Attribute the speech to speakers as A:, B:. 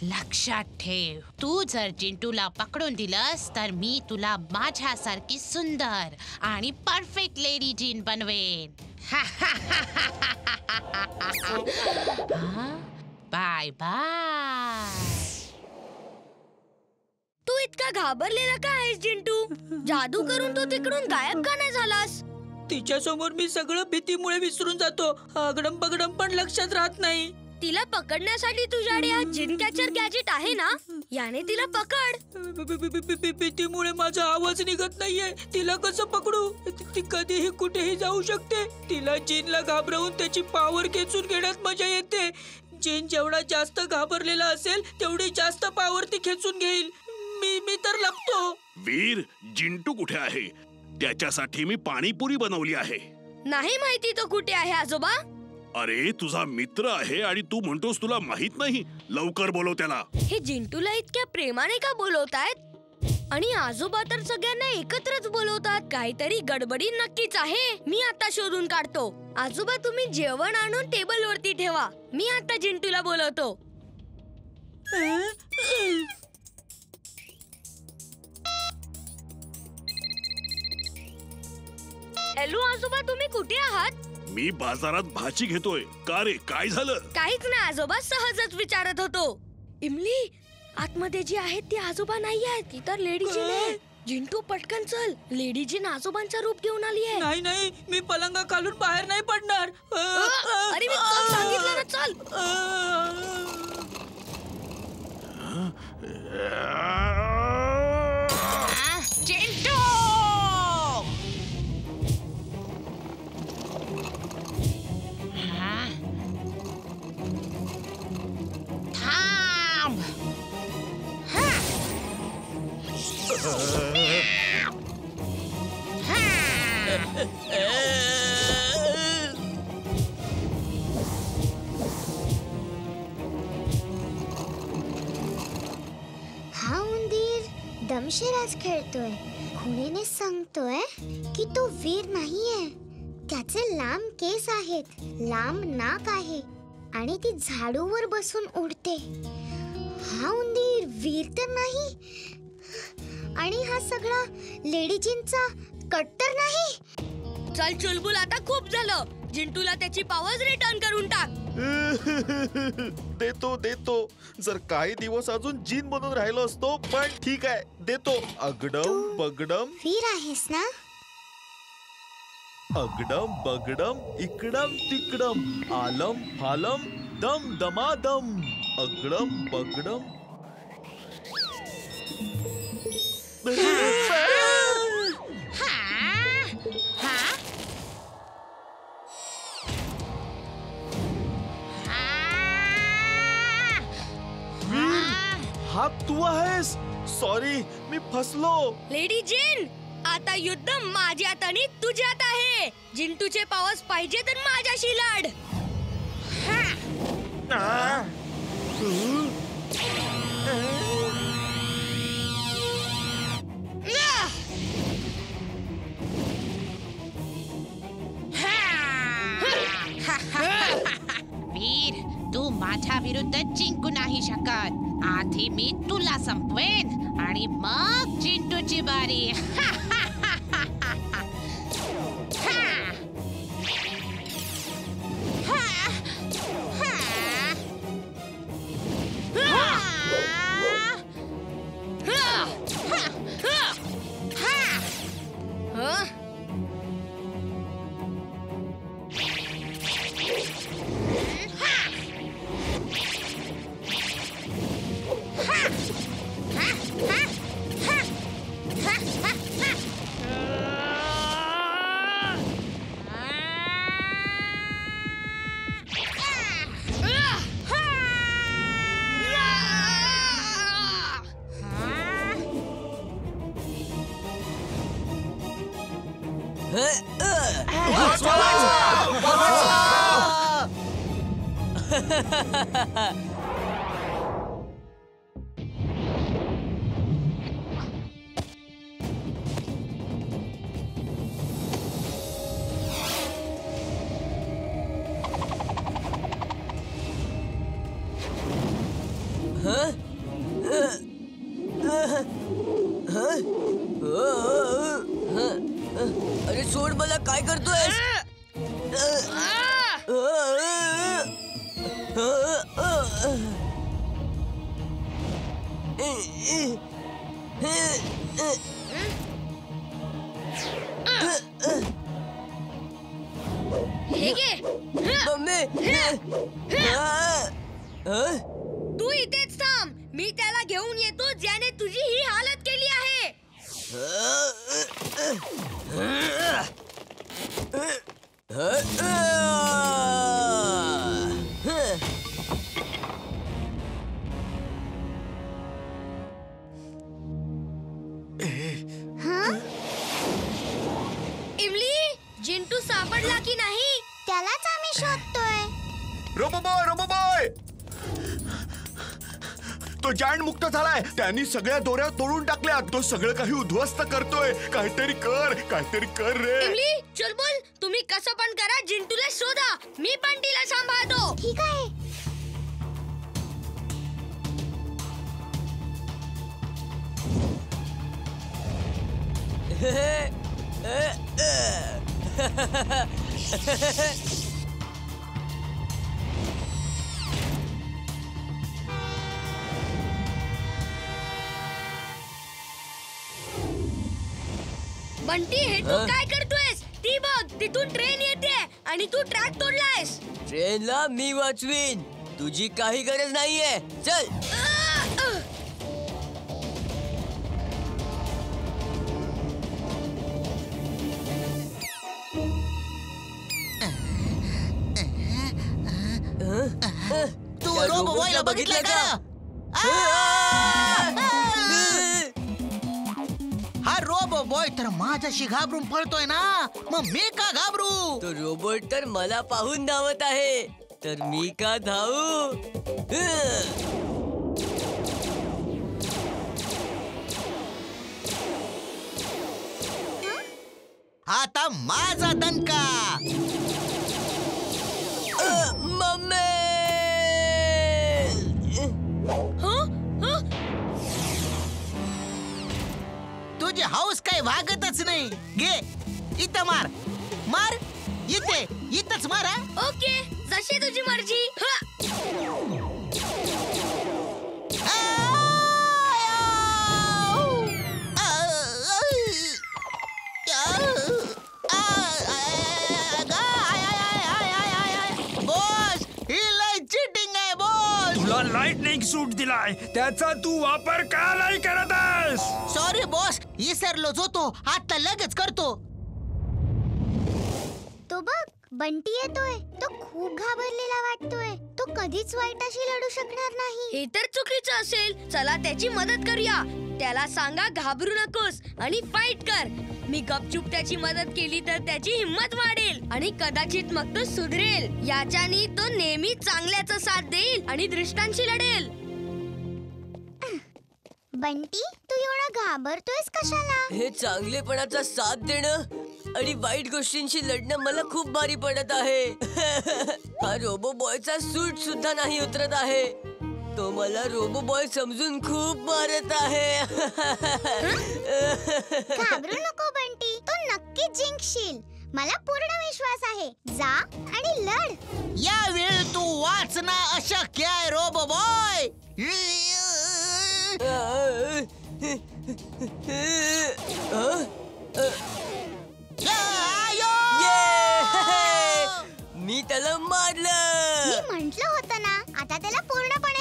A: लक्षात ठेव, तू जर चिंटूला पकडून दिलंस तर मी तुला माझ्यासारखी सुंदर आणि परफेक्ट लेडी जीन बनवेन. Bye bye.
B: तू इतका घाबरलेला का आहेस चिंटू? जादू करून तू तिकडून गायब का नाही झालास?
C: तिच्या समोर मी सगळं भीतीमुळे विसरून जातो. आगडम बगडम पण लक्षात राहत नाही.
B: तिला पकडण्यासाठी तुझ्याकडे हा जिन कॅचर गॅजेट आहे ना, याने तिला पकड.
C: भीतीमुळे माझा आवाज निघत नाहीये. तिला कसं पकडू? ती कधीही कुठेही जाऊ शकते. तिला जिनला घाबरवून त्याची पॉवर खेचून घेण्यात मजा येते. जिन जेवढा जास्त घाबरलेला असेल तेवढी जास्त पॉवर ती खेचून घेईल. मी तर लपतो.
D: वीर, जिंटू कुठे आहे? त्याच्यासाठी मी पाणीपुरी बनवली आहे.
B: नाही माहिती तो कुठे आहे आजोबा.
D: अरे, तुझा मित्र आहे आणि तू म्हणतोस तुला माहित नाही? लवकर बोलव त्याला.
B: हे जिंटूला इतक्या प्रेमाने का बोलवतायत? आणि आजोबा तर सगळ्यांना एकत्रच बोलवतात. काहीतरी गडबडी नक्कीच आहे. मी आता शोधून काढतो. आजोबा, तुम्ही जेवण आणून टेबल वरती ठेवा. मी आता जिंटूला बोलवतो. हॅलो आजोबा, तुम्ही कुठे आहात?
D: मी बाजारात भाजी घेतोय. का रे, काय झालं?
B: काहीच नाही आजोबा, सहजच विचारत होतो. इमली, आतमध्ये जी आहेत ती आजोबा नाही आहेत, ती तर लेडी जीन आहे. जिंटू, पटकन चल. लेडी जीन आजोबांचा रूप घेऊन आली आहे.
C: नाही नाही, मी पलंगा खालून बाहेर नाही पडणार.
B: अरे मी चल सांगितलं ना, चल.
A: चिंटू, थांब.
E: हा उंदीर दमशराज खेळतोय. खुणेने सांगतोय की तो वीर नाहीये. त्याचे लांब केस आहेत, लांब नाक आहे आणि ती झाडूवर बसून उडते. हा उंदीर वीर तर नाही आणि हा सगळा लेडी जीनचा कट्टर नाही.
B: चल चुलबुल, आता खूप झालं. जिंटूला त्याची पॉवर्स रिटर्न करून टाक.
F: देतो. जर काही दिवस अजून जीन बनून राहिलो असतो, पण ठीक आहे, देतो. अगडम बगडम.
E: वीर आहेस ना?
F: अगडम बगडम इकडम तिकडम, आलम फालम दम दमादम. अगडम बगडम. हा तू आहेस? सॉरी, मी फसलो.
B: लेडी जीन, आता युद्ध माझ्यात आणि तुझ्यात आहे. जिंटूचे पॉवर्स पाहिजे तर माझ्याशी लढ.
A: वीर, तू माझ्या विरुद्ध जिंकू नाही शकत. आधी मी तुला संपवेन आणि मग चिंटूची बारी.
G: अरे सोड मला, काय करतोय?
B: हे घे.
G: मम्मी.
B: तू इथेच थांब, मी त्याला घेऊन येतो ज्याने तुझी ही हालत केली आहे. इमली, जिंटू सापडला की नाही?
E: त्यालाच आम्ही शोधतोय.
F: रोबोबॉय तो जायंट मुक्त झालाय. त्यांनी सगळ्या दोऱ्या तोडून टाकल्या. तो सगळं काही उद्ध्वस्त करतोय. काहीतरी कर रे.
B: इमली, चुलबुल, तुम्ही कसं पण करा, जिंटूला शोधा. मी बंटीला सांभाळतो.
E: ठीक आहे.
B: बंटी, हे तू काय करतोयस? ती बघ, तिथून ट्रेन येते आणि तू ट्रॅक तोडलायस.
G: ट्रेनला मी वाचवीन, तुझी काही गरज नाहीये. चल.
H: तू रोबोबॉयला बघितलं का? हा रोबोबॉय तर माझ्याशी घाबरून पळतोय ना, मग मी का घाबरू?
G: तो रोबोट तर मला पाहून धावत आहे, तर मी का धावू?
H: आता माझा दणका.
G: मम्मी.
H: तुझी हाऊस काही वागतच नाही. घे, इथं मार मार, इथंच मार.
B: ओके, जशी तुझी मर्जी.
H: बॉस, ही लय चिटिंग आहे बॉस.
C: तुला लाइटनिंग सूट दिलाय, त्याचा तू वापर का नाही करत आहेस?
H: सॉरी बॉस, विसरलोच होतो. आता लगेच करतो.
E: तो बघ, बंटी येतोय. तो खूप घाबरलेला वाटतोय. तो कधीच वाईटाशी लढू शकणार नाही.
B: हे तर चुकीचं असेल. चला त्याची मदत करूया. त्याला सांगा घाबरू नकोस आणि फाईट कर. मी गपचूप त्याची मदत केली तर त्याची हिंमत वाढेल आणि कदाचित मग तो सुधरेल. याच्यानी तो नेहमी चांगल्याचा साथ देईल आणि दृष्टांशी लढेल.
E: बंटी, तू एवढा घाबरतोयस कशाला?
G: हे चांगलेपणाचा साथ देणं आणि वाईट गोष्टींशी लढणं मला खूप भारी पडत आहे. हा रोबोबॉयचा सूट सुद्धा नाही उतरत आहे. तो मला रोबोबॉय समजून खूप मारत आहे.
E: घाबरू नको बंटी, तो नक्की जिंकशील. मला पूर्ण विश्वास आहे. जा आणि लढ.
H: या वेळ तू वाचणं अशक्य आहे रोबोबॉय.
G: मी त्याला मारलं.
E: मी म्हंटल होतं ना, आता त्याला पूर्णपणे